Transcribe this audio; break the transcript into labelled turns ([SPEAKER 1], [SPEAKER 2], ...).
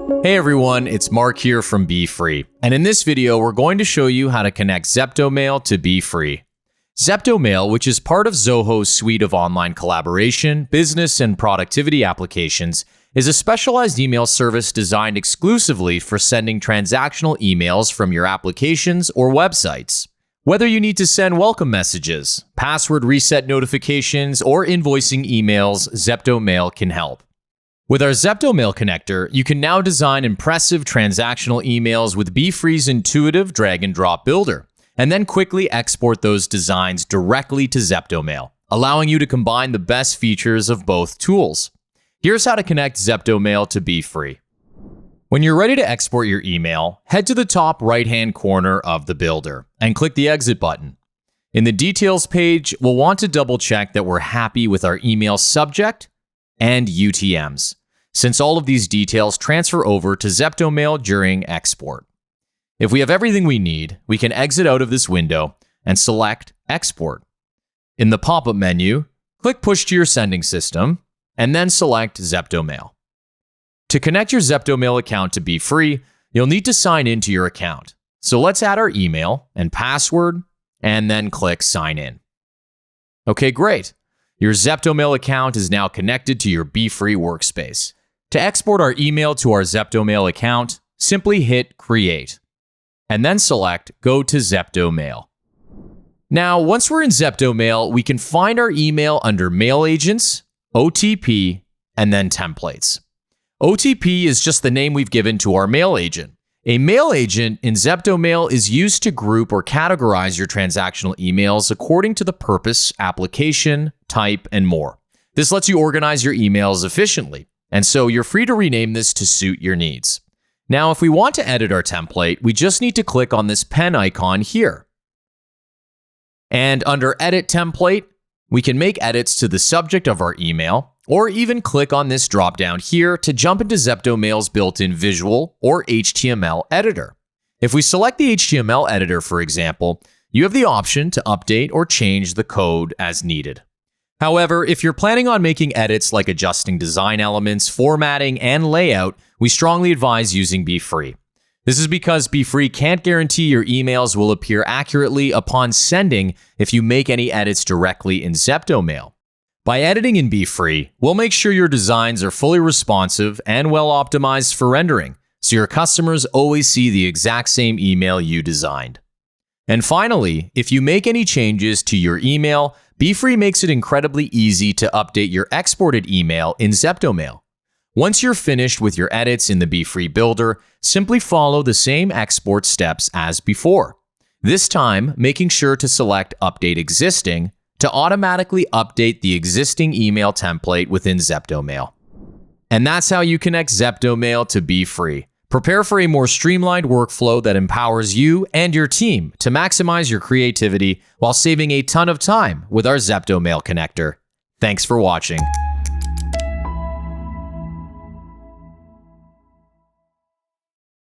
[SPEAKER 1] Hey everyone, it's Mark here from Beefree, and in this video we're going to show you how to connect ZeptoMail to Beefree. ZeptoMail, which is part of Zoho's suite of online collaboration, business, and productivity applications, is a specialized email service designed exclusively for sending transactional emails from your applications or websites. Whether you need to send welcome messages, password reset notifications, or invoicing emails, ZeptoMail can help. With our ZeptoMail connector, you can now design impressive transactional emails with Beefree's intuitive drag-and-drop builder, and then quickly export those designs directly to ZeptoMail, allowing you to combine the best features of both tools. Here's how to connect ZeptoMail to Beefree. When you're ready to export your email, head to the top right-hand corner of the builder and click the Exit button. In the Details page, we'll want to double-check that we're happy with our email subject and UTMs, since all of these details transfer over to ZeptoMail during export. If we have everything we need, we can exit out of this window and select Export. In the pop-up menu, click Push to your sending system, and then select ZeptoMail. To connect your ZeptoMail account to Beefree, you'll need to sign into your account. So let's add our email and password, and then click Sign In. Okay, great. Your ZeptoMail account is now connected to your Beefree workspace. To export our email to our ZeptoMail account, simply hit Create, and then select Go to ZeptoMail. Now, once we're in ZeptoMail, we can find our email under Mail Agents, OTP, and then Templates. OTP is just the name we've given to our mail agent. A mail agent in ZeptoMail is used to group or categorize your transactional emails according to the purpose, application, type, and more. This lets you organize your emails efficiently, and so you're free to rename this to suit your needs. Now, if we want to edit our template, we just need to click on this pen icon here. And under Edit Template, we can make edits to the subject of our email, or even click on this drop-down here to jump into ZeptoMail's built-in visual or HTML editor. If we select the HTML editor, for example, you have the option to update or change the code as needed. However, if you're planning on making edits like adjusting design elements, formatting, and layout, we strongly advise using Beefree. This is because Beefree can't guarantee your emails will appear accurately upon sending if you make any edits directly in ZeptoMail. By editing in Beefree, we'll make sure your designs are fully responsive and well optimized for rendering, so your customers always see the exact same email you designed. And finally, if you make any changes to your email, Beefree makes it incredibly easy to update your exported email in ZeptoMail. Once you're finished with your edits in the Beefree builder, simply follow the same export steps as before. This time, making sure to select Update Existing to automatically update the existing email template within ZeptoMail. And that's how you connect ZeptoMail to Beefree. Prepare for a more streamlined workflow that empowers you and your team to maximize your creativity while saving a ton of time with our ZeptoMail connector. Thanks for watching.